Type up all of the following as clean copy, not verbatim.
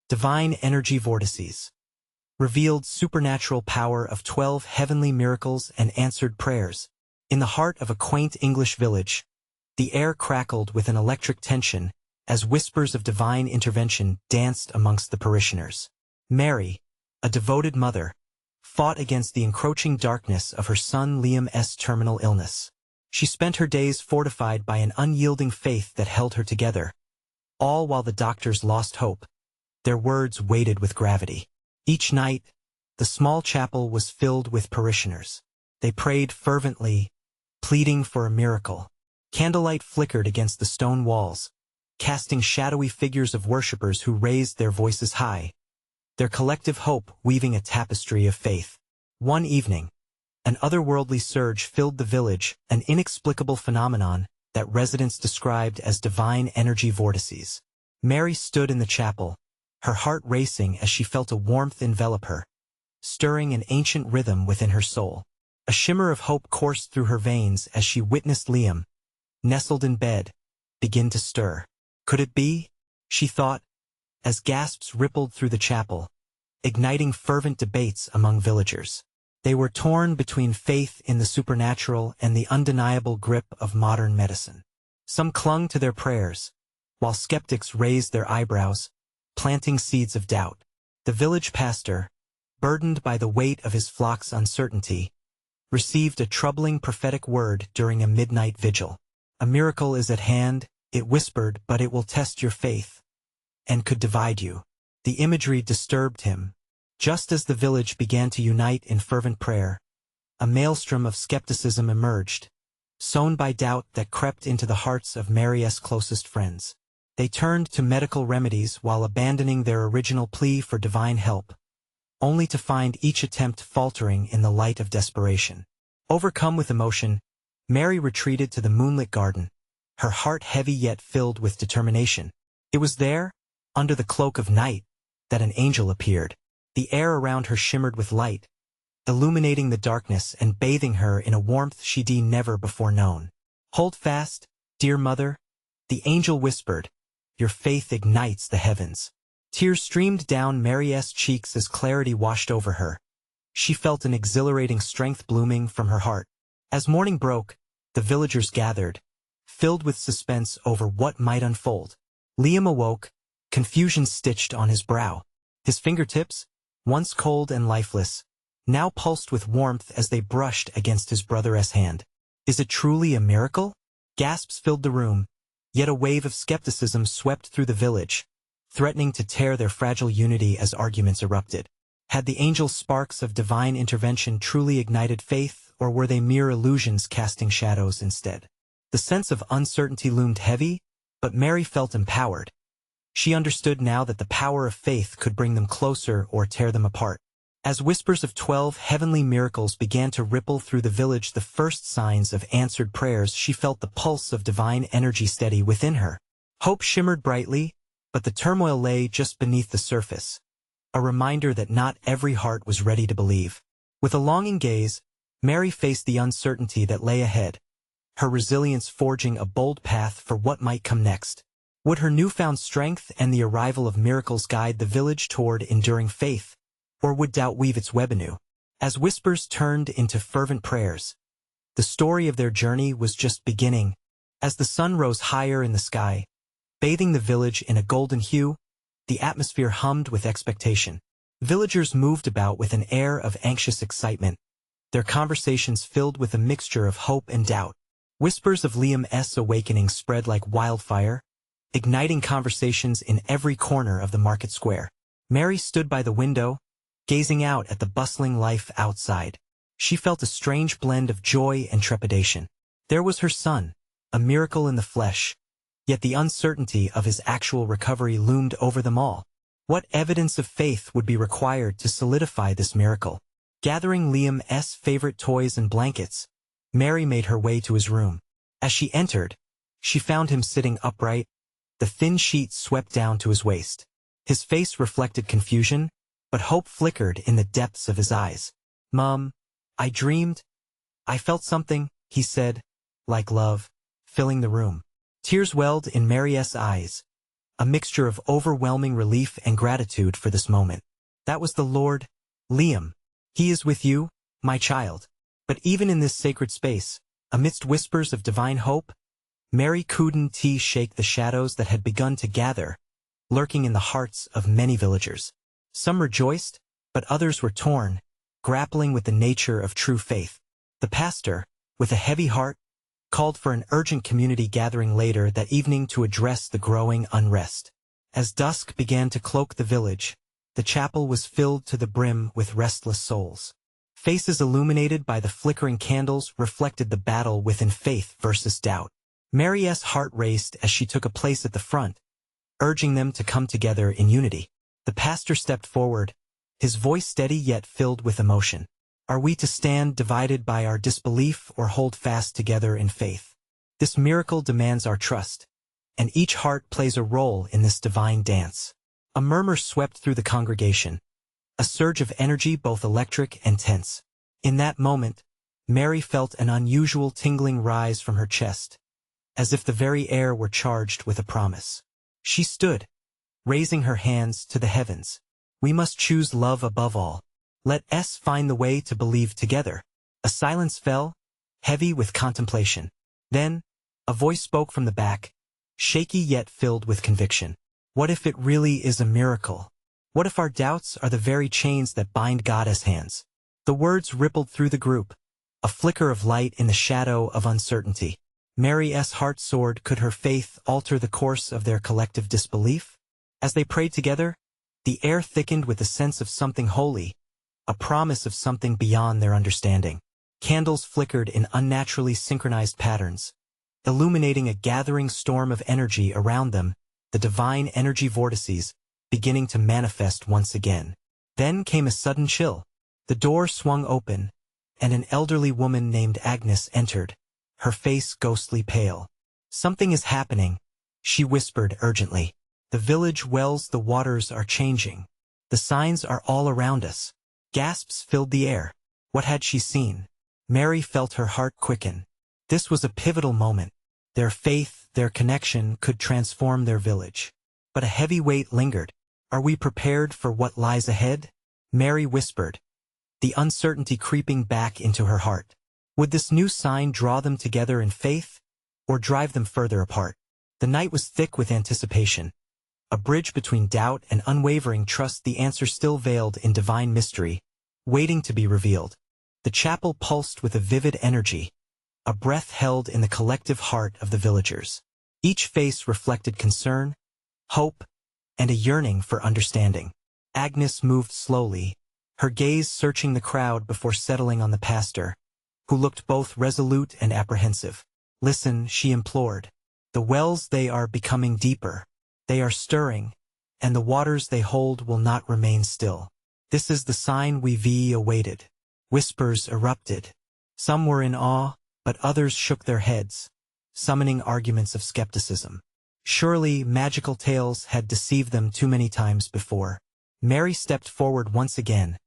Divine Energy Vortices. Revealed supernatural power of 12 heavenly miracles and answered prayers. In the heart of a quaint English village, the air crackled with an electric tension as whispers of divine intervention danced amongst the parishioners. Mary, a devoted mother, fought against the encroaching darkness of her son Liam's terminal illness. She spent her days fortified by an unyielding faith that held her together, all while the doctors lost hope. Their words weighted with gravity. Each night, the small chapel was filled with parishioners. They prayed fervently, pleading for a miracle. Candlelight flickered against the stone walls, casting shadowy figures of worshippers who raised their voices high, their collective hope weaving a tapestry of faith. One evening, an otherworldly surge filled the village, an inexplicable phenomenon that residents described as divine energy vortices. Mary stood in the chapel, her heart racing as she felt a warmth envelop her, stirring an ancient rhythm within her soul. A shimmer of hope coursed through her veins as she witnessed Liam, nestled in bed, begin to stir. Could it be? She thought, as gasps rippled through the chapel, igniting fervent debates among villagers. They were torn between faith in the supernatural and the undeniable grip of modern medicine. Some clung to their prayers, while skeptics raised their eyebrows, planting seeds of doubt. The village pastor, burdened by the weight of his flock's uncertainty, received a troubling prophetic word during a midnight vigil. A miracle is at hand, it whispered, but it will test your faith and could divide you. The imagery disturbed him. Just as the village began to unite in fervent prayer, a maelstrom of skepticism emerged, sown by doubt that crept into the hearts of Mary's closest friends. They turned to medical remedies while abandoning their original plea for divine help, only to find each attempt faltering in the light of desperation. Overcome with emotion, Mary retreated to the moonlit garden, her heart heavy yet filled with determination. It was there, under the cloak of night, that an angel appeared. The air around her shimmered with light, illuminating the darkness and bathing her in a warmth she'd never before known. "Hold fast, dear mother," the angel whispered. "Your faith ignites the heavens." Tears streamed down Mary's cheeks as clarity washed over her. She felt an exhilarating strength blooming from her heart. As morning broke, the villagers gathered, filled with suspense over what might unfold. Liam awoke, confusion stitched on his brow. His fingertips, once cold and lifeless, now pulsed with warmth as they brushed against his brother's hand. "Is it truly a miracle?" Gasps filled the room, yet a wave of skepticism swept through the village, threatening to tear their fragile unity as arguments erupted. Had the angel's sparks of divine intervention truly ignited faith, or were they mere illusions casting shadows instead? The sense of uncertainty loomed heavy, but Mary felt empowered. She understood now that the power of faith could bring them closer or tear them apart. As whispers of 12 heavenly miracles began to ripple through the village, the first signs of answered prayers, she felt the pulse of divine energy steady within her. Hope shimmered brightly, but the turmoil lay just beneath the surface, a reminder that not every heart was ready to believe. With a longing gaze, Mary faced the uncertainty that lay ahead, her resilience forging a bold path for what might come next. Would her newfound strength and the arrival of miracles guide the village toward enduring faith, or would doubt weave its web anew? As whispers turned into fervent prayers, the story of their journey was just beginning. As the sun rose higher in the sky, bathing the village in a golden hue, the atmosphere hummed with expectation. Villagers moved about with an air of anxious excitement, their conversations filled with a mixture of hope and doubt. Whispers of Liam's awakening spread like wildfire, igniting conversations in every corner of the market square. Mary stood by the window, gazing out at the bustling life outside. She felt a strange blend of joy and trepidation. There was her son, a miracle in the flesh, yet the uncertainty of his actual recovery loomed over them all. What evidence of faith would be required to solidify this miracle? Gathering Liam's favorite toys and blankets, Mary made her way to his room. As she entered, she found him sitting upright, the thin sheet swept down to his waist. His face reflected confusion, but hope flickered in the depths of his eyes. "Mom, I dreamed. I felt something," he said, like love, filling the room. Tears welled in Mary's eyes, a mixture of overwhelming relief and gratitude for this moment. That was the Lord, Liam. He is with you, my child. But even in this sacred space, amidst whispers of divine hope, Mary couldn't shake the shadows that had begun to gather, lurking in the hearts of many villagers. Some rejoiced, but others were torn, grappling with the nature of true faith. The pastor, with a heavy heart, called for an urgent community gathering later that evening to address the growing unrest. As dusk began to cloak the village, the chapel was filled to the brim with restless souls. Faces illuminated by the flickering candles reflected the battle within faith versus doubt. Mary's heart raced as she took a place at the front, urging them to come together in unity. The pastor stepped forward, his voice steady yet filled with emotion. Are we to stand divided by our disbelief or hold fast together in faith? This miracle demands our trust, and each heart plays a role in this divine dance. A murmur swept through the congregation, a surge of energy both electric and tense. In that moment, Mary felt an unusual tingling rise from her chest, as if the very air were charged with a promise. She stood, raising her hands to the heavens. We must choose love above all. Let us find the way to believe together. A silence fell, heavy with contemplation. Then, a voice spoke from the back, shaky yet filled with conviction. What if it really is a miracle? What if our doubts are the very chains that bind God's hands? The words rippled through the group, a flicker of light in the shadow of uncertainty. Mary's heart soared. Could her faith alter the course of their collective disbelief? As they prayed together, the air thickened with a sense of something holy, a promise of something beyond their understanding. Candles flickered in unnaturally synchronized patterns, illuminating a gathering storm of energy around them, the divine energy vortices, beginning to manifest once again. Then came a sudden chill. The door swung open, and an elderly woman named Agnes entered, her face ghostly pale. Something is happening, she whispered urgently. The village wells, the waters are changing. The signs are all around us. Gasps filled the air. What had she seen? Mary felt her heart quicken. This was a pivotal moment. Their faith, their connection could transform their village. But a heavy weight lingered. Are we prepared for what lies ahead? Mary whispered, the uncertainty creeping back into her heart. Would this new sign draw them together in faith, or drive them further apart? The night was thick with anticipation. A bridge between doubt and unwavering trust, the answer still veiled in divine mystery, waiting to be revealed. The chapel pulsed with a vivid energy, a breath held in the collective heart of the villagers. Each face reflected concern, hope, and a yearning for understanding. Agnes moved slowly, her gaze searching the crowd before settling on the pastor, who looked both resolute and apprehensive. Listen, she implored. The wells, they are becoming deeper. They are stirring, and the waters they hold will not remain still. This is the sign we've awaited. Whispers erupted. Some were in awe, but others shook their heads, summoning arguments of skepticism. Surely magical tales had deceived them too many times before. Mary stepped forward once again,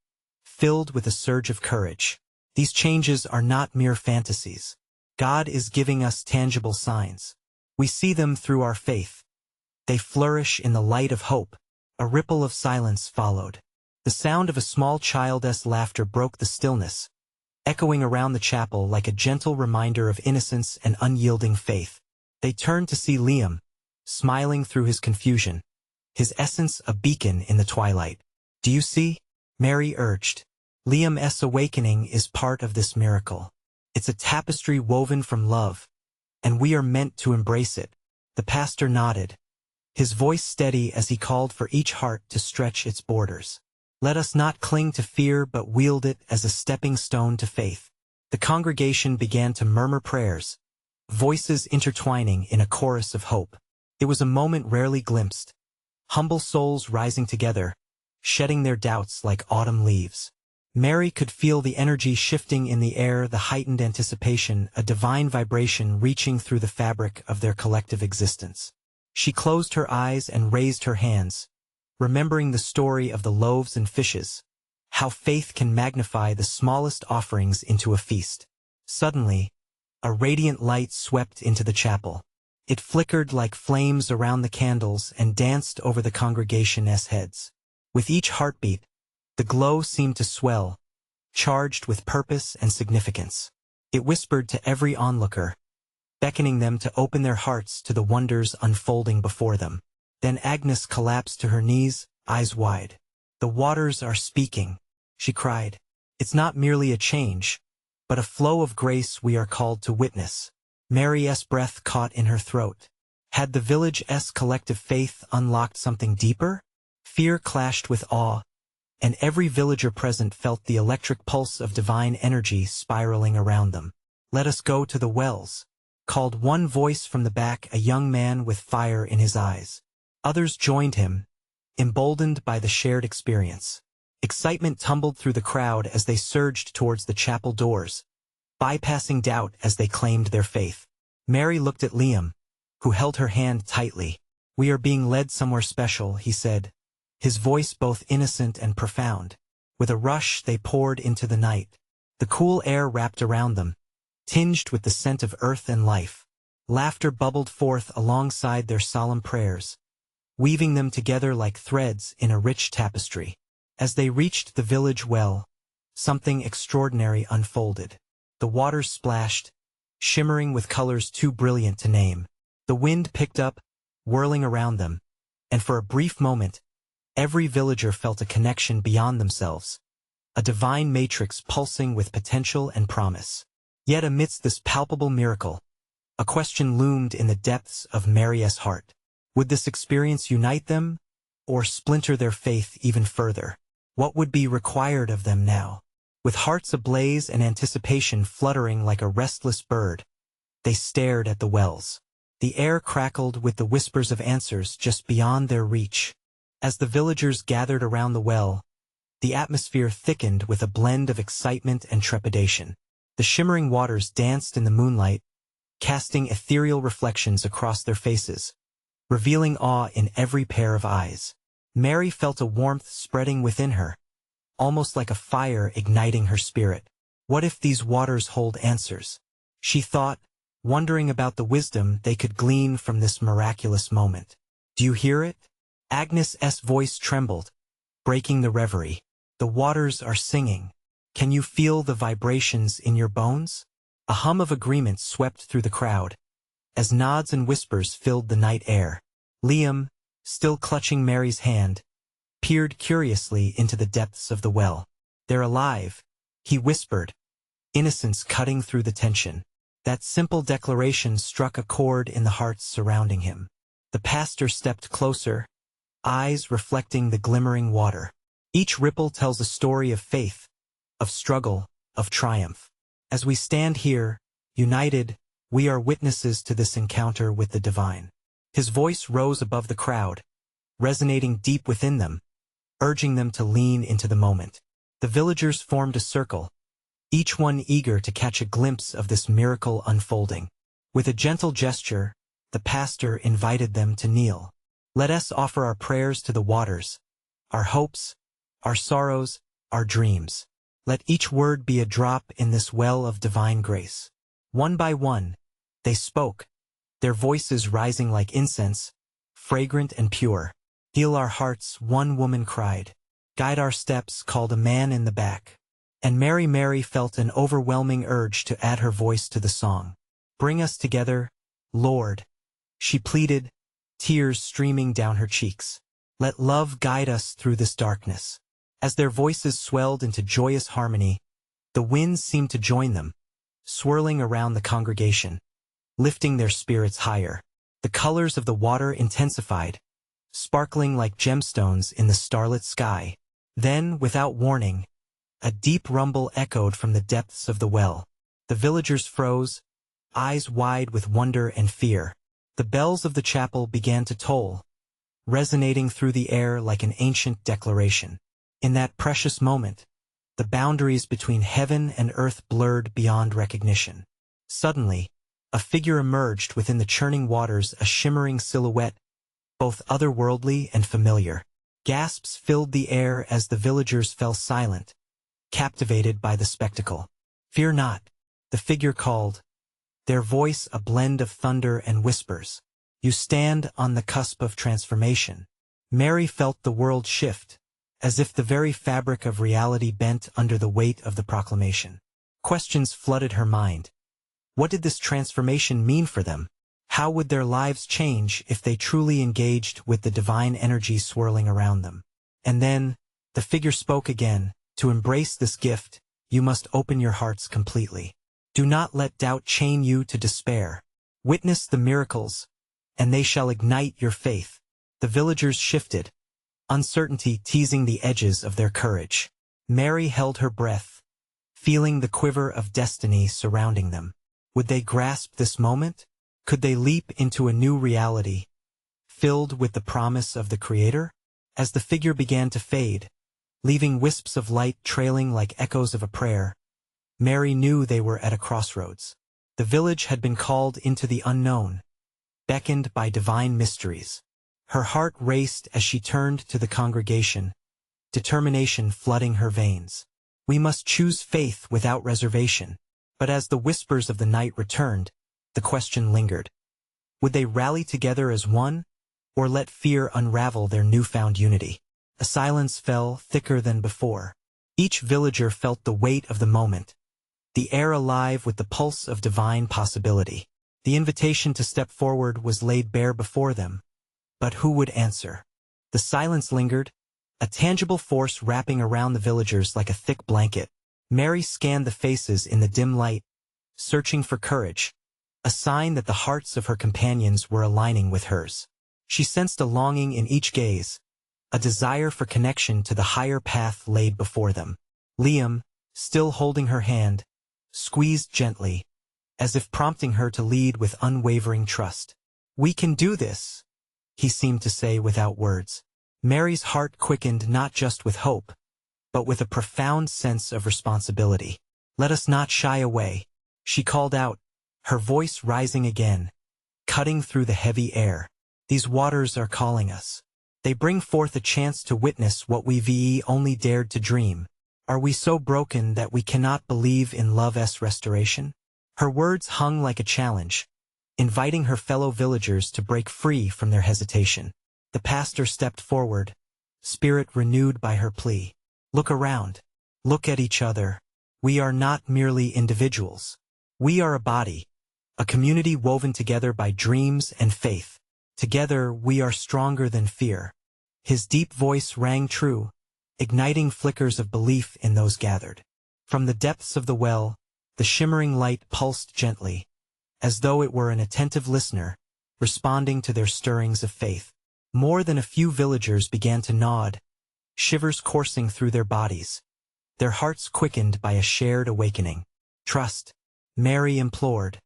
filled with a surge of courage. These changes are not mere fantasies. God is giving us tangible signs. We see them through our faith. They flourish in the light of hope. A ripple of silence followed. The sound of a small child's laughter broke the stillness, echoing around the chapel like a gentle reminder of innocence and unyielding faith. They turned to see Liam, smiling through his confusion, his essence a beacon in the twilight. Do you see? Mary urged. Liam's awakening is part of this miracle. It's a tapestry woven from love, and we are meant to embrace it. The pastor nodded, his voice steady as he called for each heart to stretch its borders. Let us not cling to fear but wield it as a stepping stone to faith. The congregation began to murmur prayers, voices intertwining in a chorus of hope. It was a moment rarely glimpsed. Humble souls rising together, shedding their doubts like autumn leaves. Mary could feel the energy shifting in the air, the heightened anticipation, a divine vibration reaching through the fabric of their collective existence. She closed her eyes and raised her hands, remembering the story of the loaves and fishes, how faith can magnify the smallest offerings into a feast. Suddenly, a radiant light swept into the chapel. It flickered like flames around the candles and danced over the congregation's heads. With each heartbeat, the glow seemed to swell, charged with purpose and significance. It whispered to every onlooker, beckoning them to open their hearts to the wonders unfolding before them. Then Agnes collapsed to her knees, eyes wide. "The waters are speaking," she cried. "It's not merely a change, but a flow of grace we are called to witness." Mary's breath caught in her throat. Had the village's collective faith unlocked something deeper? Fear clashed with awe, and every villager present felt the electric pulse of divine energy spiraling around them. "Let us go to the wells," called one voice from the back, a young man with fire in his eyes. Others joined him, emboldened by the shared experience. Excitement tumbled through the crowd as they surged towards the chapel doors, bypassing doubt as they claimed their faith. Mary looked at Liam, who held her hand tightly. "We are being led somewhere special," he said, his voice both innocent and profound. With a rush they poured into the night. The cool air wrapped around them, tinged with the scent of earth and life. Laughter bubbled forth alongside their solemn prayers, weaving them together like threads in a rich tapestry. As they reached the village well, something extraordinary unfolded. The waters splashed, shimmering with colors too brilliant to name. The wind picked up, whirling around them, and for a brief moment, every villager felt a connection beyond themselves, a divine matrix pulsing with potential and promise. Yet amidst this palpable miracle, a question loomed in the depths of Mary's heart. Would this experience unite them, or splinter their faith even further? What would be required of them now? With hearts ablaze and anticipation fluttering like a restless bird, they stared at the wells. The air crackled with the whispers of answers just beyond their reach. As the villagers gathered around the well, the atmosphere thickened with a blend of excitement and trepidation. The shimmering waters danced in the moonlight, casting ethereal reflections across their faces, revealing awe in every pair of eyes. Mary felt a warmth spreading within her, almost like a fire igniting her spirit. What if these waters hold answers? She thought, wondering about the wisdom they could glean from this miraculous moment. "Do you hear it?" Agnes's voice trembled, breaking the reverie. "The waters are singing. Can you feel the vibrations in your bones?" A hum of agreement swept through the crowd, as nods and whispers filled the night air. Liam, still clutching Mary's hand, peered curiously into the depths of the well. "They're alive," he whispered, innocence cutting through the tension. That simple declaration struck a chord in the hearts surrounding him. The pastor stepped closer, eyes reflecting the glimmering water. Each ripple tells a story of faith, of struggle, of triumph. As we stand here, united, we are witnesses to this encounter with the divine. His voice rose above the crowd, resonating deep within them, urging them to lean into the moment. The villagers formed a circle, each one eager to catch a glimpse of this miracle unfolding. With a gentle gesture, the pastor invited them to kneel. "Let us offer our prayers to the waters, our hopes, our sorrows, our dreams. Let each word be a drop in this well of divine grace." One by one, they spoke, their voices rising like incense, fragrant and pure. "Heal our hearts," one woman cried. "Guide our steps," called a man in the back. And Mary felt an overwhelming urge to add her voice to the song. "Bring us together, Lord," she pleaded, tears streaming down her cheeks. "Let love guide us through this darkness." As their voices swelled into joyous harmony, the winds seemed to join them, swirling around the congregation, lifting their spirits higher. The colors of the water intensified, sparkling like gemstones in the starlit sky. Then, without warning, a deep rumble echoed from the depths of the well. The villagers froze, eyes wide with wonder and fear. The bells of the chapel began to toll, resonating through the air like an ancient declaration. In that precious moment, the boundaries between heaven and earth blurred beyond recognition. Suddenly, a figure emerged within the churning waters, a shimmering silhouette, both otherworldly and familiar. Gasps filled the air as the villagers fell silent, captivated by the spectacle. "Fear not," the figure called, their voice a blend of thunder and whispers. You stand on the cusp of transformation. Mary felt the world shift, as if the very fabric of reality bent under the weight of the proclamation. Questions flooded her mind. What did this transformation mean for them? How would their lives change if they truly engaged with the divine energy swirling around them? And then, the figure spoke again. To embrace this gift, you must open your hearts completely. Do not let doubt chain you to despair. Witness the miracles, and they shall ignite your faith. The villagers shifted, uncertainty teasing the edges of their courage. Mary held her breath, feeling the quiver of destiny surrounding them. Would they grasp this moment? Could they leap into a new reality, filled with the promise of the Creator? As the figure began to fade, leaving wisps of light trailing like echoes of a prayer, Mary knew they were at a crossroads. The village had been called into the unknown, beckoned by divine mysteries. Her heart raced as she turned to the congregation, determination flooding her veins. We must choose faith without reservation. But as the whispers of the night returned, the question lingered. Would they rally together as one, or let fear unravel their newfound unity? A silence fell, thicker than before. Each villager felt the weight of the moment, the air alive with the pulse of divine possibility. The invitation to step forward was laid bare before them. But who would answer? The silence lingered, a tangible force wrapping around the villagers like a thick blanket. Mary scanned the faces in the dim light, searching for courage, a sign that the hearts of her companions were aligning with hers. She sensed a longing in each gaze, a desire for connection to the higher path laid before them. Liam, still holding her hand, squeezed gently, as if prompting her to lead with unwavering trust. "We can do this," he seemed to say without words. Mary's heart quickened not just with hope, but with a profound sense of responsibility. "Let us not shy away," she called out, her voice rising again, cutting through the heavy air. "These waters are calling us. They bring forth a chance to witness what we only dared to dream. Are we so broken that we cannot believe in love's restoration?" Her words hung like a challenge, inviting her fellow villagers to break free from their hesitation. The pastor stepped forward, spirit renewed by her plea. "Look around. Look at each other. We are not merely individuals. We are a body, a community woven together by dreams and faith. Together we are stronger than fear." His deep voice rang true, igniting flickers of belief in those gathered. From the depths of the well, the shimmering light pulsed gently, as though it were an attentive listener, responding to their stirrings of faith. More than a few villagers began to nod, shivers coursing through their bodies, their hearts quickened by a shared awakening. "Trust," Mary implored,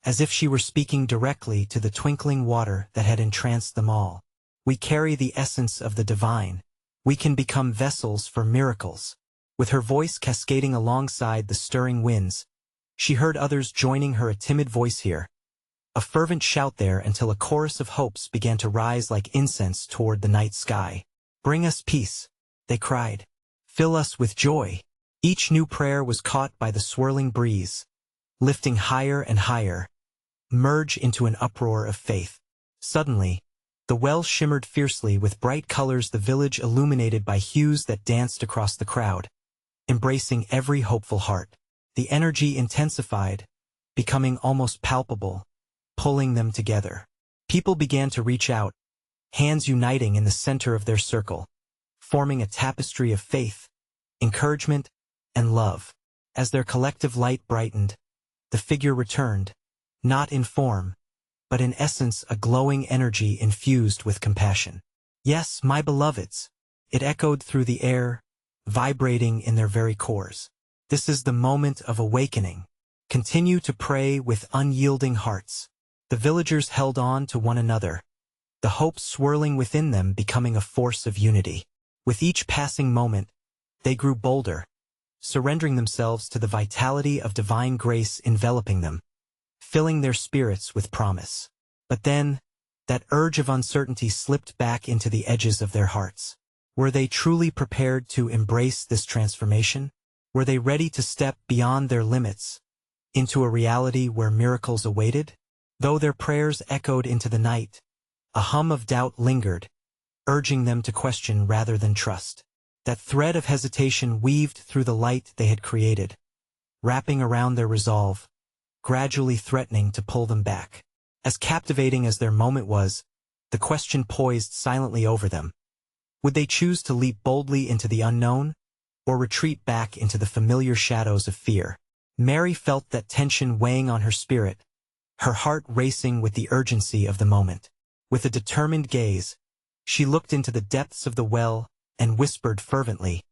as if she were speaking directly to the twinkling water that had entranced them all. "We carry the essence of the divine. We can become vessels for miracles." With her voice cascading alongside the stirring winds, she heard others joining her, a timid voice here, a fervent shout there, until a chorus of hopes began to rise like incense toward the night sky. "Bring us peace," they cried. "Fill us with joy." Each new prayer was caught by the swirling breeze, lifting higher and higher, merge into an uproar of faith. Suddenly, the well shimmered fiercely with bright colors, the village illuminated by hues that danced across the crowd, embracing every hopeful heart. The energy intensified, becoming almost palpable, pulling them together. People began to reach out, hands uniting in the center of their circle, forming a tapestry of faith, encouragement, and love. As their collective light brightened, the figure returned, not in form, but in essence a glowing energy infused with compassion. "Yes, my beloveds," it echoed through the air, vibrating in their very cores. "This is the moment of awakening. Continue to pray with unyielding hearts." The villagers held on to one another, the hope swirling within them becoming a force of unity. With each passing moment, they grew bolder, surrendering themselves to the vitality of divine grace enveloping them, filling their spirits with promise. But then, that urge of uncertainty slipped back into the edges of their hearts. Were they truly prepared to embrace this transformation? Were they ready to step beyond their limits, into a reality where miracles awaited? Though their prayers echoed into the night, a hum of doubt lingered, urging them to question rather than trust. That thread of hesitation weaved through the light they had created, wrapping around their resolve, gradually threatening to pull them back. As captivating as their moment was, the question poised silently over them. Would they choose to leap boldly into the unknown, or retreat back into the familiar shadows of fear? Mary felt that tension weighing on her spirit, her heart racing with the urgency of the moment. With a determined gaze, she looked into the depths of the well and whispered fervently,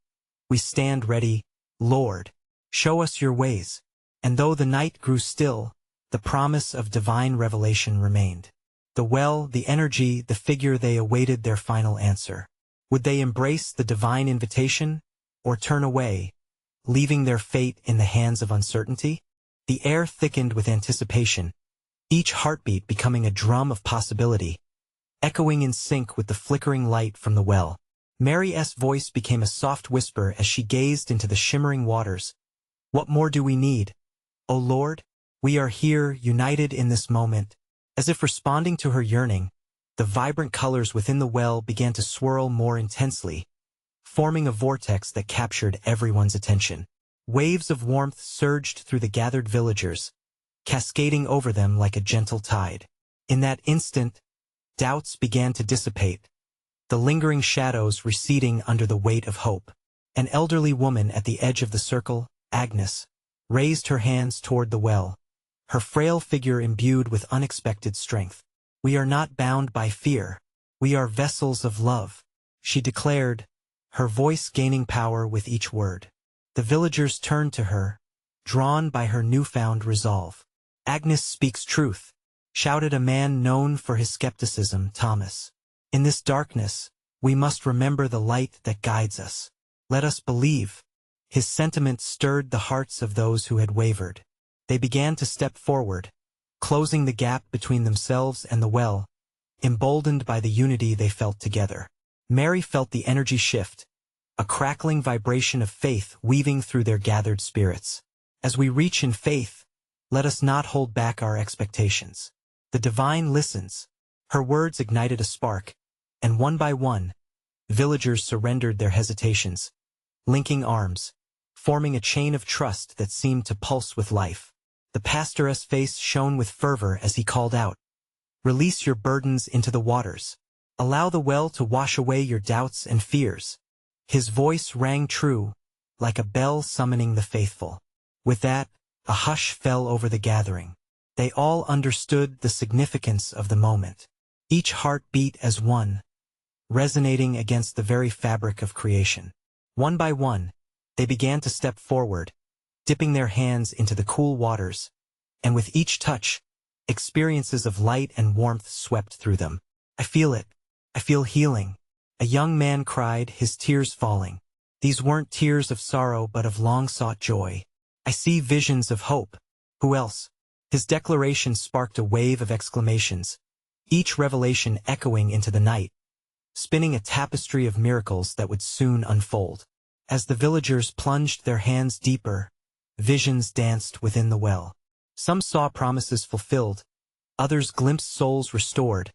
"We stand ready, Lord. Show us your ways." And though the night grew still, the promise of divine revelation remained. The well, the energy, the figure, they awaited their final answer. Would they embrace the divine invitation, or turn away, leaving their fate in the hands of uncertainty? The air thickened with anticipation, each heartbeat becoming a drum of possibility, echoing in sync with the flickering light from the well. Mary's voice became a soft whisper as she gazed into the shimmering waters. "What more do we need, O Lord? We are here, united in this moment." As if responding to her yearning, the vibrant colors within the well began to swirl more intensely, forming a vortex that captured everyone's attention. Waves of warmth surged through the gathered villagers, cascading over them like a gentle tide. In that instant, doubts began to dissipate, the lingering shadows receding under the weight of hope. An elderly woman at the edge of the circle, Agnes, raised her hands toward the well, her frail figure imbued with unexpected strength. "We are not bound by fear. We are vessels of love," she declared, her voice gaining power with each word. The villagers turned to her, drawn by her newfound resolve. "Agnes speaks truth," shouted a man known for his skepticism, Thomas. "In this darkness, we must remember the light that guides us. Let us believe." His sentiment stirred the hearts of those who had wavered. They began to step forward, closing the gap between themselves and the well, emboldened by the unity they felt together. Mary felt the energy shift, a crackling vibration of faith weaving through their gathered spirits. As we reach in faith, let us not hold back our expectations. The divine listens. Her words ignited a spark, and one by one, villagers surrendered their hesitations, linking arms, forming a chain of trust that seemed to pulse with life. The pastor's face shone with fervor as he called out, "Release your burdens into the waters. Allow the well to wash away your doubts and fears." His voice rang true, like a bell summoning the faithful. With that, a hush fell over the gathering. They all understood the significance of the moment. Each heart beat as one, resonating against the very fabric of creation. One by one, they began to step forward, dipping their hands into the cool waters, and with each touch, experiences of light and warmth swept through them. "I feel it. I feel healing," a young man cried, his tears falling. These weren't tears of sorrow but of long-sought joy. "I see visions of hope." "Who else?" His declaration sparked a wave of exclamations, each revelation echoing into the night, spinning a tapestry of miracles that would soon unfold. As the villagers plunged their hands deeper, visions danced within the well. Some saw promises fulfilled, others glimpsed souls restored,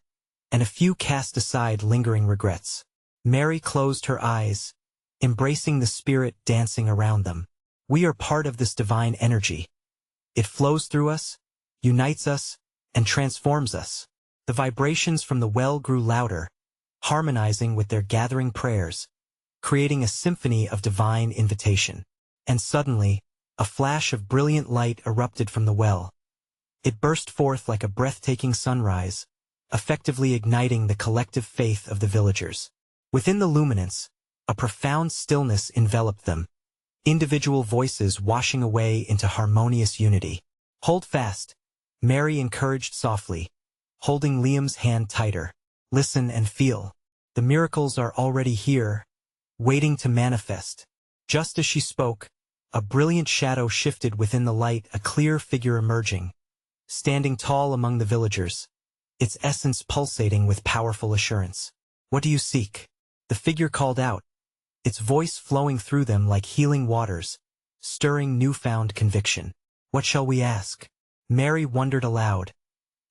and a few cast aside lingering regrets. Mary closed her eyes, embracing the spirit dancing around them. We are part of this divine energy. It flows through us, unites us, and transforms us. The vibrations from the well grew louder, harmonizing with their gathering prayers, creating a symphony of divine invitation. And suddenly, a flash of brilliant light erupted from the well. It burst forth like a breathtaking sunrise, effectively igniting the collective faith of the villagers. Within the luminance, a profound stillness enveloped them, individual voices washing away into harmonious unity. "Hold fast," Mary encouraged softly, holding Liam's hand tighter. "Listen and feel. The miracles are already here, waiting to manifest." Just as she spoke, a brilliant shadow shifted within the light, a clear figure emerging, standing tall among the villagers, its essence pulsating with powerful assurance. "What do you seek?" the figure called out, its voice flowing through them like healing waters, stirring newfound conviction. What shall we ask? Mary wondered aloud,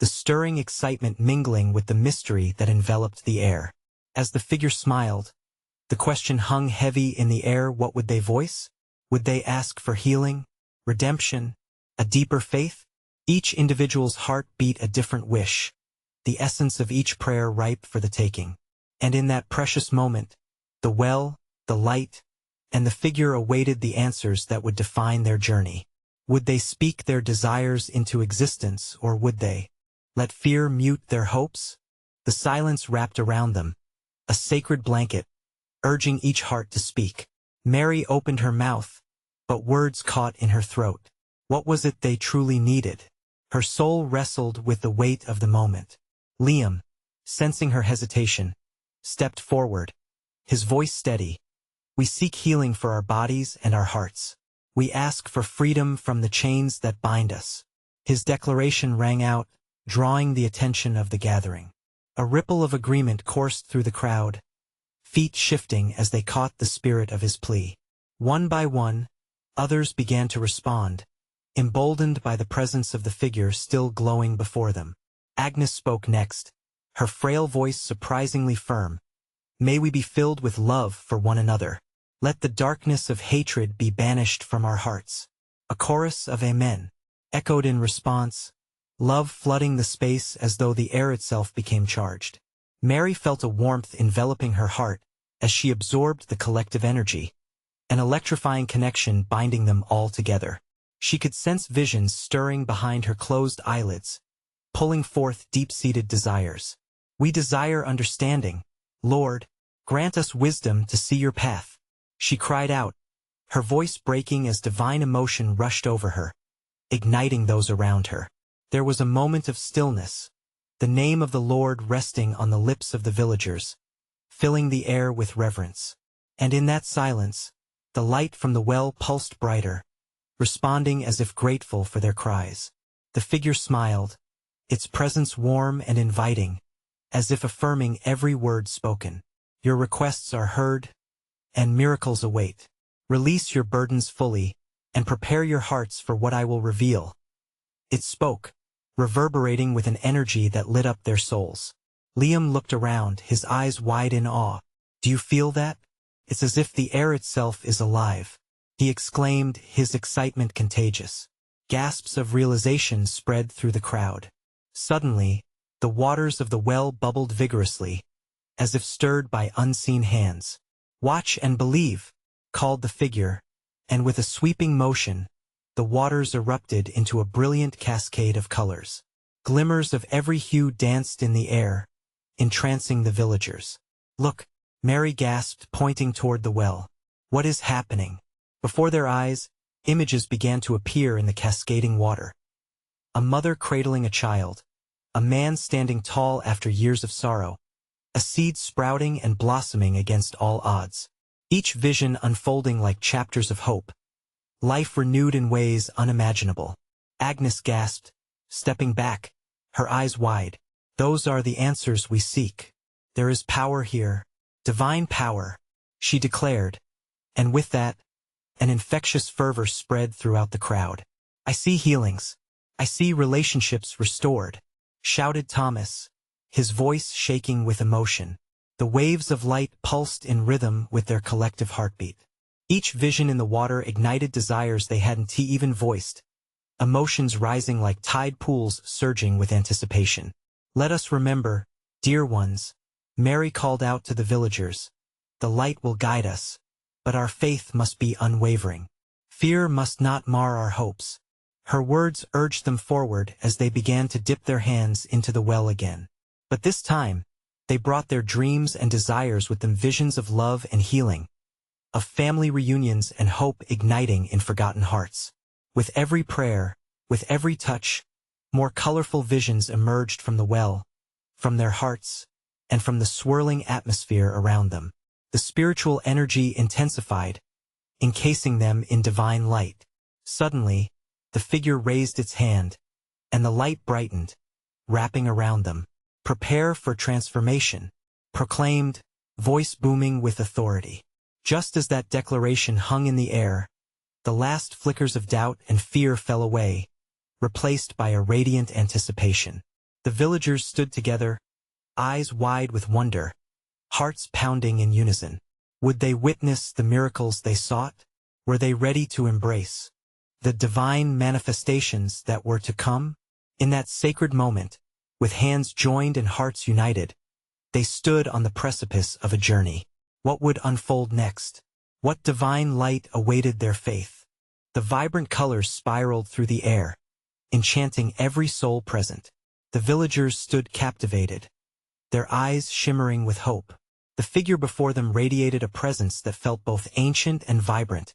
the stirring excitement mingling with the mystery that enveloped the air. As the figure smiled, the question hung heavy in the air. What would they voice? Would they ask for healing, redemption, a deeper faith? Each individual's heart beat a different wish, the essence of each prayer ripe for the taking. And in that precious moment, the well, the light, and the figure awaited the answers that would define their journey. Would they speak their desires into existence, or would they let fear mute their hopes? The silence wrapped around them, a sacred blanket, urging each heart to speak. Mary opened her mouth, but words caught in her throat. What was it they truly needed? Her soul wrestled with the weight of the moment. Liam, sensing her hesitation, stepped forward, his voice steady. We seek healing for our bodies and our hearts. We ask for freedom from the chains that bind us. His declaration rang out, drawing the attention of the gathering. A ripple of agreement coursed through the crowd, feet shifting as they caught the spirit of his plea. One by one, others began to respond, emboldened by the presence of the figure still glowing before them. Agnes spoke next, her frail voice surprisingly firm. May we be filled with love for one another. Let the darkness of hatred be banished from our hearts. A chorus of amen echoed in response, love flooding the space as though the air itself became charged. Mary felt a warmth enveloping her heart as she absorbed the collective energy, an electrifying connection binding them all together. She could sense visions stirring behind her closed eyelids, pulling forth deep-seated desires. We desire understanding. Lord, grant us wisdom to see your path. She cried out, her voice breaking as divine emotion rushed over her, igniting those around her. There was a moment of stillness, the name of the Lord resting on the lips of the villagers, filling the air with reverence. And in that silence, the light from the well pulsed brighter, responding as if grateful for their cries. The figure smiled, its presence warm and inviting, as if affirming every word spoken. Your requests are heard, and miracles await. Release your burdens fully, and prepare your hearts for what I will reveal. It spoke, reverberating with an energy that lit up their souls. Liam looked around, his eyes wide in awe. Do you feel that? It's as if the air itself is alive, he exclaimed, his excitement contagious. Gasps of realization spread through the crowd. Suddenly, the waters of the well bubbled vigorously, as if stirred by unseen hands. Watch and believe, called the figure, and with a sweeping motion, the waters erupted into a brilliant cascade of colors. Glimmers of every hue danced in the air, entrancing the villagers. Look, Mary gasped, pointing toward the well. What is happening? Before their eyes, images began to appear in the cascading water. A mother cradling a child, a man standing tall after years of sorrow, a seed sprouting and blossoming against all odds. Each vision unfolding like chapters of hope, life renewed in ways unimaginable. Agnes gasped, stepping back, her eyes wide. Those are the answers we seek. There is power here, divine power, she declared, and with that, an infectious fervor spread throughout the crowd. I see healings. I see relationships restored, shouted Thomas, his voice shaking with emotion. The waves of light pulsed in rhythm with their collective heartbeat. Each vision in the water ignited desires they hadn't even voiced, emotions rising like tide pools surging with anticipation. Let us remember, dear ones, Mary called out to the villagers, the light will guide us, but our faith must be unwavering. Fear must not mar our hopes. Her words urged them forward as they began to dip their hands into the well again. But this time, they brought their dreams and desires with them, visions of love and healing, of family reunions and hope igniting in forgotten hearts. With every prayer, with every touch, more colorful visions emerged from the well, from their hearts, and from the swirling atmosphere around them. The spiritual energy intensified, encasing them in divine light. Suddenly, the figure raised its hand, and the light brightened, wrapping around them. Prepare for transformation, proclaimed, voice booming with authority. Just as that declaration hung in the air, The last flickers of doubt and fear fell away, replaced by a radiant anticipation. The villagers stood together, eyes wide with wonder, hearts pounding in unison. Would they witness the miracles they sought? Were they ready to embrace the divine manifestations that were to come? In that sacred moment, with hands joined and hearts united, they stood on the precipice of a journey. What would unfold next? What divine light awaited their faith? The vibrant colors spiraled through the air, enchanting every soul present. The villagers stood captivated, their eyes shimmering with hope. The figure before them radiated a presence that felt both ancient and vibrant,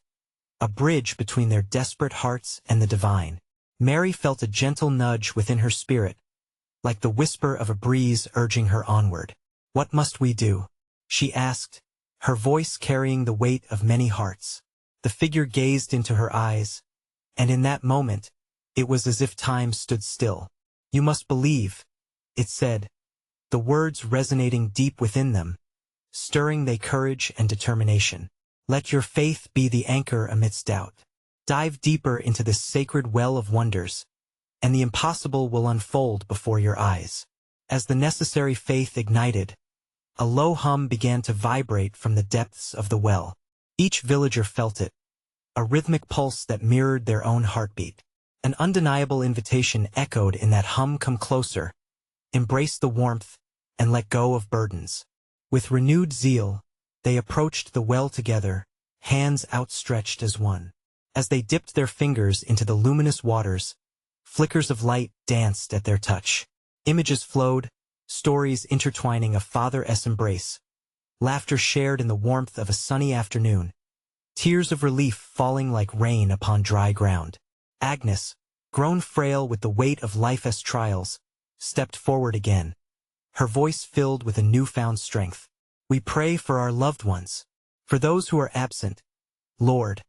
a bridge between their desperate hearts and the divine. Mary felt a gentle nudge within her spirit, like the whisper of a breeze urging her onward. "What must we do?" she asked, her voice carrying the weight of many hearts. The figure gazed into her eyes, and in that moment, it was as if time stood still. "You must believe," it said, the words resonating deep within them, stirring their courage and determination. "Let your faith be the anchor amidst doubt. Dive deeper into this sacred well of wonders, and the impossible will unfold before your eyes." As the necessary faith ignited, a low hum began to vibrate from the depths of the well. Each villager felt it, a rhythmic pulse that mirrored their own heartbeat. An undeniable invitation echoed in that hum: "Come closer, embrace the warmth, and let go of burdens." With renewed zeal, they approached the well together, hands outstretched as one. As they dipped their fingers into the luminous waters, flickers of light danced at their touch. Images flowed, stories intertwining a father's embrace, laughter shared in the warmth of a sunny afternoon, tears of relief falling like rain upon dry ground. Agnes, grown frail with the weight of life's trials, stepped forward again, her voice filled with a newfound strength. "We pray for our loved ones, for those who are absent. Lord,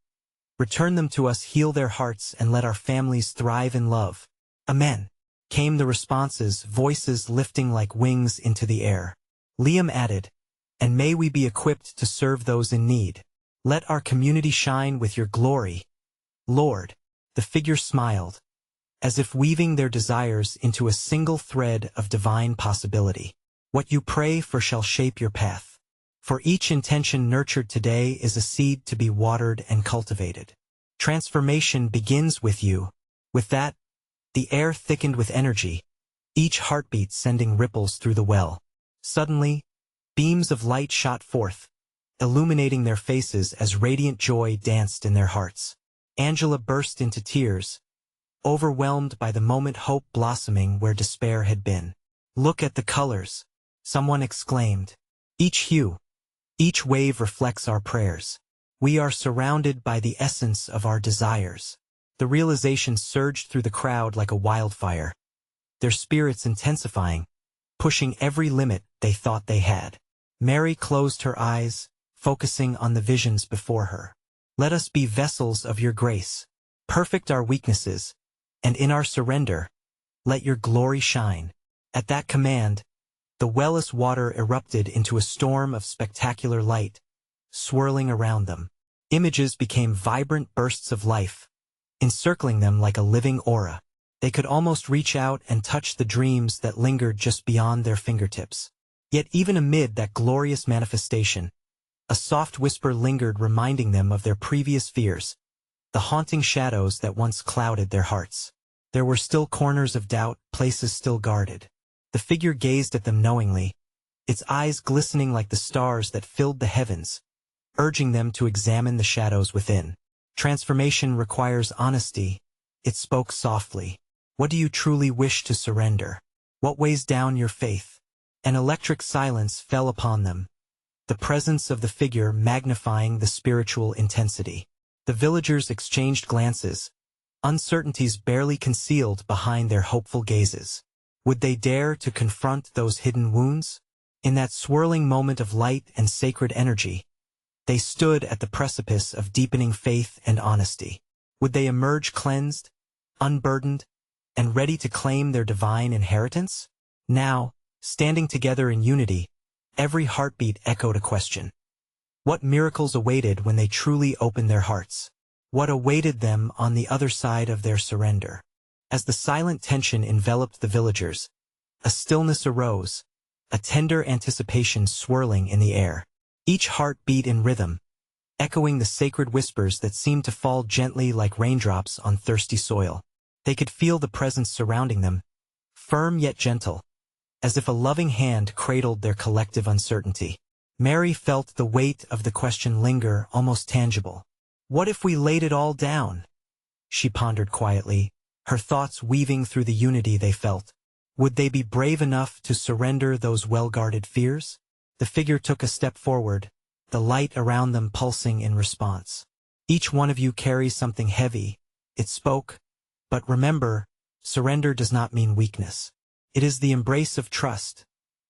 return them to us, heal their hearts, and let our families thrive in love. Amen," came the responses, voices lifting like wings into the air. Liam added, "And may we be equipped to serve those in need. Let our community shine with your glory, Lord." The figure smiled, as if weaving their desires into a single thread of divine possibility. "What you pray for shall shape your path. For each intention nurtured today is a seed to be watered and cultivated. Transformation begins with you." With that, the air thickened with energy, each heartbeat sending ripples through the well. Suddenly, beams of light shot forth, illuminating their faces as radiant joy danced in their hearts. Angela burst into tears, overwhelmed by the moment, hope blossoming where despair had been. "Look at the colors," someone exclaimed. "Each hue, each wave reflects our prayers. We are surrounded by the essence of our desires." The realization surged through the crowd like a wildfire, their spirits intensifying, pushing every limit they thought they had. Mary closed her eyes, focusing on the visions before her. "Let us be vessels of your grace. Perfect our weaknesses, and in our surrender, let your glory shine." At that command, the well's water erupted into a storm of spectacular light, swirling around them. Images became vibrant bursts of life, encircling them like a living aura. They could almost reach out and touch the dreams that lingered just beyond their fingertips. Yet even amid that glorious manifestation, a soft whisper lingered, reminding them of their previous fears, the haunting shadows that once clouded their hearts. There were still corners of doubt, places still guarded. The figure gazed at them knowingly, its eyes glistening like the stars that filled the heavens, urging them to examine the shadows within. "Transformation requires honesty," it spoke softly. "What do you truly wish to surrender? What weighs down your faith?" An electric silence fell upon them, the presence of the figure magnifying the spiritual intensity. The villagers exchanged glances, uncertainties barely concealed behind their hopeful gazes. Would they dare to confront those hidden wounds? In that swirling moment of light and sacred energy, they stood at the precipice of deepening faith and honesty. Would they emerge cleansed, unburdened, and ready to claim their divine inheritance? Now, standing together in unity, every heartbeat echoed a question. What miracles awaited when they truly opened their hearts? what awaited them on the other side of their surrender. As the silent tension enveloped the villagers, a stillness arose, a tender anticipation swirling in the air. Each heart beat in rhythm, echoing the sacred whispers that seemed to fall gently like raindrops on thirsty soil. They could feel the presence surrounding them, firm yet gentle, as if a loving hand cradled their collective uncertainty. Mary felt the weight of the question linger, almost tangible. What if we laid it all down? She pondered quietly, her thoughts weaving through the unity they felt. Would they be brave enough to surrender those well-guarded fears? The figure took a step forward, the light around them pulsing in response. Each one of you carries something heavy, it spoke, but remember, surrender does not mean weakness. It is the embrace of trust,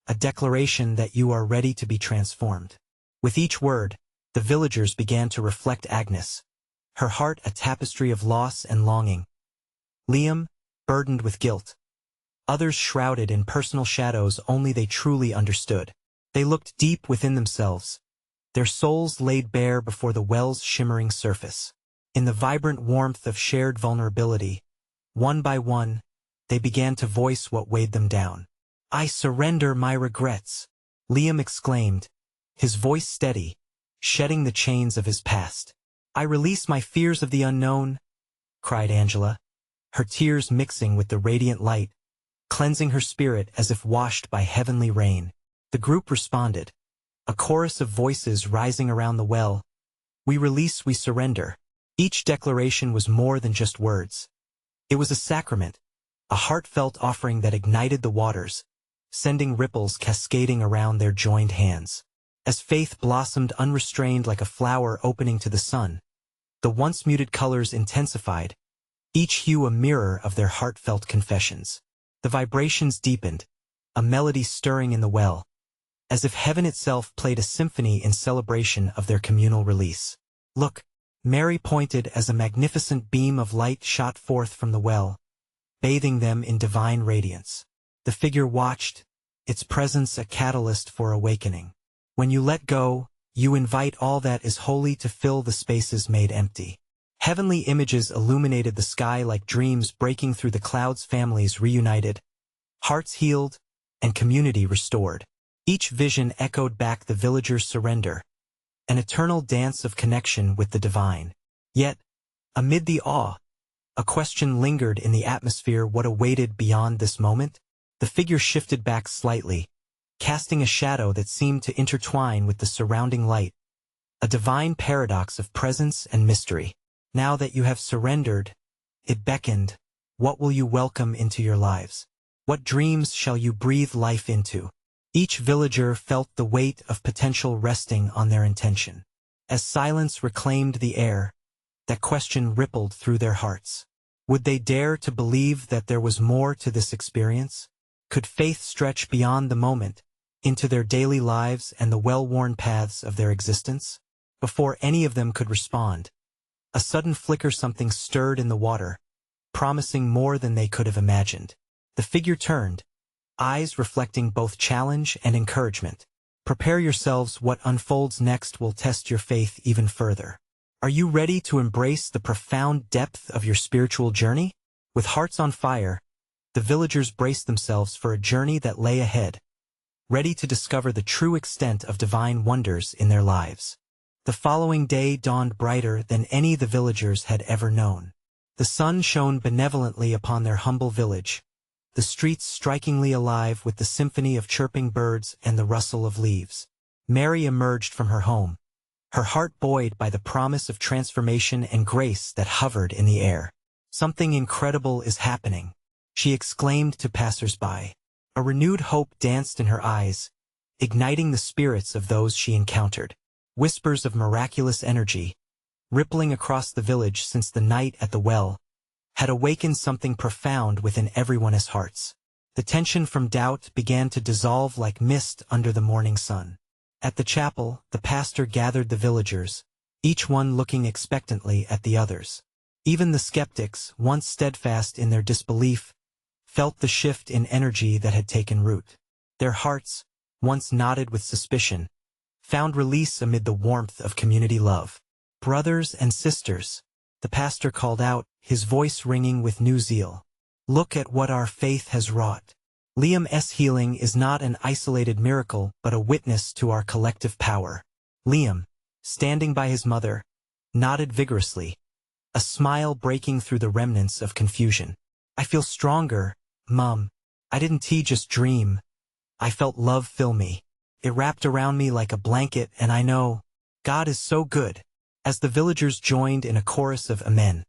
a declaration that you are ready to be transformed. With each word, the villagers began to reflect Agnes, her heart a tapestry of loss and longing. Liam, burdened with guilt. Others shrouded in personal shadows only they truly understood. They looked deep within themselves, their souls laid bare before the well's shimmering surface. In the vibrant warmth of shared vulnerability, one by one, they began to voice what weighed them down. I surrender my regrets, Liam exclaimed, his voice steady, shedding the chains of his past. I release my fears of the unknown, cried Angela, her tears mixing with the radiant light, cleansing her spirit as if washed by heavenly rain. The group responded, a chorus of voices rising around the well. We release, we surrender. Each declaration was more than just words. It was a sacrament, a heartfelt offering that ignited the waters, sending ripples cascading around their joined hands. As faith blossomed unrestrained like a flower opening to the sun, the once muted colors intensified, each hue a mirror of their heartfelt confessions. The vibrations deepened, a melody stirring in the well, as if heaven itself played a symphony in celebration of their communal release. Look, Mary pointed as a magnificent beam of light shot forth from the well, bathing them in divine radiance. The figure watched, its presence a catalyst for awakening. When you let go, you invite all that is holy to fill the spaces made empty. Heavenly images illuminated the sky like dreams breaking through the clouds. Families reunited, hearts healed, and community restored. Each vision echoed back the villagers' surrender, an eternal dance of connection with the divine. Yet, amid the awe, a question lingered in the atmosphere: what awaited beyond this moment? The figure shifted back slightly, casting a shadow that seemed to intertwine with the surrounding light, a divine paradox of presence and mystery. Now that you have surrendered, it beckoned, what will you welcome into your lives? What dreams shall you breathe life into? Each villager felt the weight of potential resting on their intention. As silence reclaimed the air, that question rippled through their hearts. Would they dare to believe that there was more to this experience? Could faith stretch beyond the moment, into their daily lives and the well-worn paths of their existence? Before any of them could respond, a sudden flicker, something stirred in the water, promising more than they could have imagined. The figure turned, eyes reflecting both challenge and encouragement. Prepare yourselves, what unfolds next will test your faith even further. Are you ready to embrace the profound depth of your spiritual journey? With hearts on fire, the villagers braced themselves for a journey that lay ahead, ready to discover the true extent of divine wonders in their lives. The following day dawned brighter than any the villagers had ever known. The sun shone benevolently upon their humble village, the streets strikingly alive with the symphony of chirping birds and the rustle of leaves. Mary emerged from her home, her heart buoyed by the promise of transformation and grace that hovered in the air. Something incredible is happening, she exclaimed to passers-by. A renewed hope danced in her eyes, igniting the spirits of those she encountered. Whispers of miraculous energy, rippling across the village since the night at the well, had awakened something profound within everyone's hearts. The tension from doubt began to dissolve like mist under the morning sun. At the chapel, the pastor gathered the villagers, each one looking expectantly at the others. Even the skeptics, once steadfast in their disbelief, felt the shift in energy that had taken root. Their hearts, once knotted with suspicion, found release amid the warmth of community love. Brothers and sisters, the pastor called out, his voice ringing with new zeal. Look at what our faith has wrought. Liam's healing is not an isolated miracle but a witness to our collective power. Liam, standing by his mother, nodded vigorously, a smile breaking through the remnants of confusion. I feel stronger, Mum. I didn't just dream. I felt love fill me. It wrapped around me like a blanket, and I know God is so good. As the villagers joined in a chorus of amen,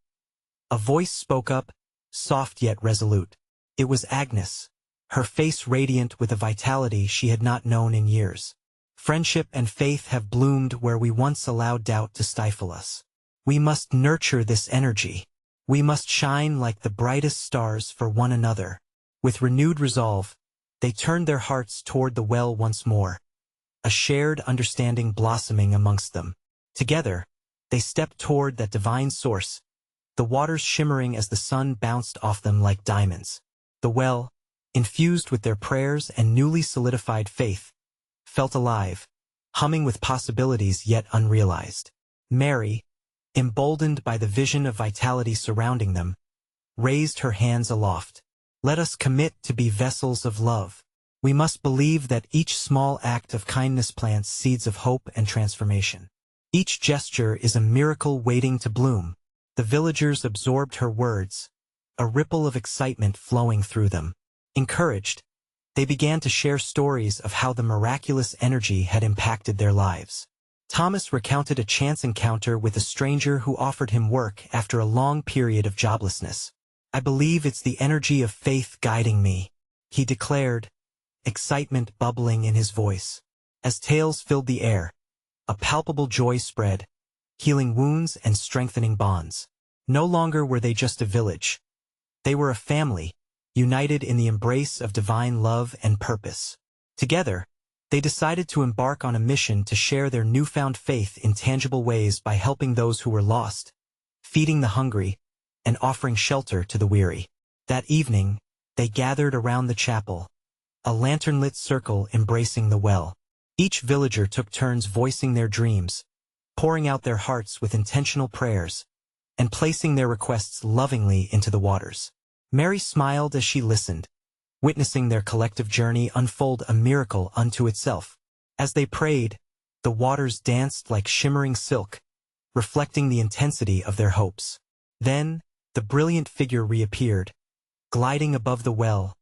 a voice spoke up, soft yet resolute. It was Agnes, her face radiant with a vitality she had not known in years. Friendship and faith have bloomed where we once allowed doubt to stifle us. We must nurture this energy. We must shine like the brightest stars for one another. With renewed resolve, they turned their hearts toward the well once more, a shared understanding blossoming amongst them. Together, they stepped toward that divine source, the waters shimmering as the sun bounced off them like diamonds. The well, infused with their prayers and newly solidified faith, felt alive, humming with possibilities yet unrealized. Mary, emboldened by the vision of vitality surrounding them, raised her hands aloft. Let us commit to be vessels of love. We must believe that each small act of kindness plants seeds of hope and transformation. Each gesture is a miracle waiting to bloom. The villagers absorbed her words, a ripple of excitement flowing through them. Encouraged, they began to share stories of how the miraculous energy had impacted their lives. Thomas recounted a chance encounter with a stranger who offered him work after a long period of joblessness. I believe it's the energy of faith guiding me, he declared, excitement bubbling in his voice. As tales filled the air, a palpable joy spread, healing wounds and strengthening bonds. No longer were they just a village. They were a family, united in the embrace of divine love and purpose. Together, they decided to embark on a mission to share their newfound faith in tangible ways by helping those who were lost, feeding the hungry, and offering shelter to the weary. That evening, they gathered around the chapel, a lantern-lit circle embracing the well. Each villager took turns voicing their dreams, pouring out their hearts with intentional prayers, and placing their requests lovingly into the waters. Mary smiled as she listened, witnessing their collective journey unfold a miracle unto itself. As they prayed, the waters danced like shimmering silk, reflecting the intensity of their hopes. Then, the brilliant figure reappeared, gliding above the well,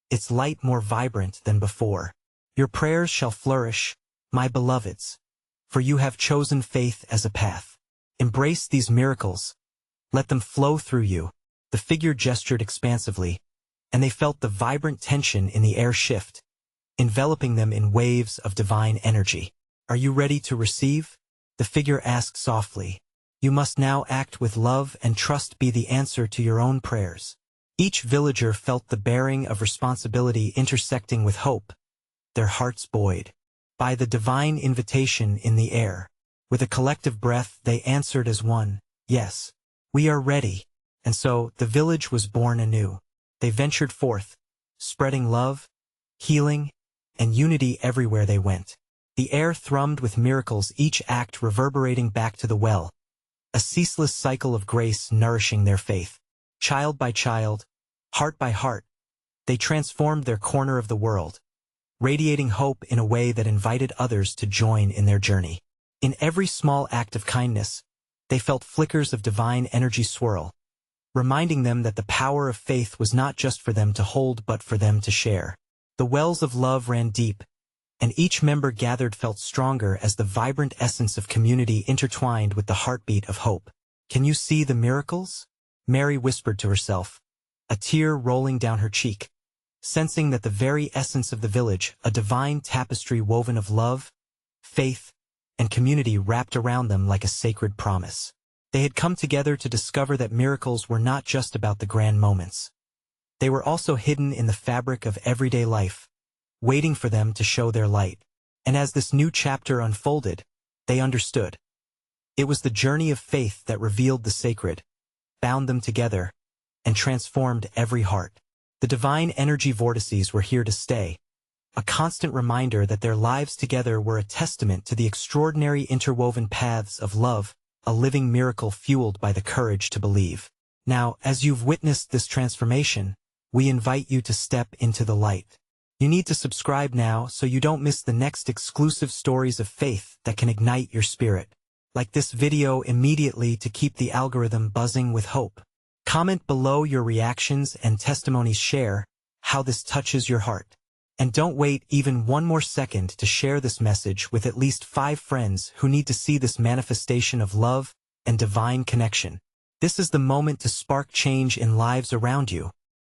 its light more vibrant than before. Your prayers shall flourish, my beloveds, for you have chosen faith as a path. Embrace these miracles. Let them flow through you. The figure gestured expansively, and they felt the vibrant tension in the air shift, enveloping them in waves of divine energy. Are you ready to receive? The figure asked softly. You must now act with love and trust be the answer to your own prayers. Each villager felt the bearing of responsibility intersecting with hope, their hearts buoyed by the divine invitation in the air. With a collective breath, they answered as one, yes, we are ready. And so, the village was born anew. They ventured forth, spreading love, healing, and unity everywhere they went. The air thrummed with miracles, each act reverberating back to the well, a ceaseless cycle of grace nourishing their faith. Child by child, heart by heart, they transformed their corner of the world, radiating hope in a way that invited others to join in their journey. In every small act of kindness, they felt flickers of divine energy swirl, reminding them that the power of faith was not just for them to hold but for them to share. The wells of love ran deep, and each member gathered felt stronger as the vibrant essence of community intertwined with the heartbeat of hope. Can you see the miracles? Mary whispered to herself, a tear rolling down her cheek, sensing that the very essence of the village, a divine tapestry woven of love, faith, and community wrapped around them like a sacred promise. They had come together to discover that miracles were not just about the grand moments. They were also hidden in the fabric of everyday life, waiting for them to show their light. And as this new chapter unfolded, they understood. It was the journey of faith that revealed the sacred, bound them together, and transformed every heart. The Divine Energy Vortices were here to stay, a constant reminder that their lives together were a testament to the extraordinary interwoven paths of love, a living miracle fueled by the courage to believe. Now, as you've witnessed this transformation, we invite you to step into the light. You need to subscribe now so you don't miss the next exclusive stories of faith that can ignite your spirit. Like this video immediately to keep the algorithm buzzing with hope. Comment below your reactions and testimonies. Share how this touches your heart. And don't wait even one more second to share this message with at least 5 friends who need to see this manifestation of love and divine connection. This is the moment to spark change in lives around you.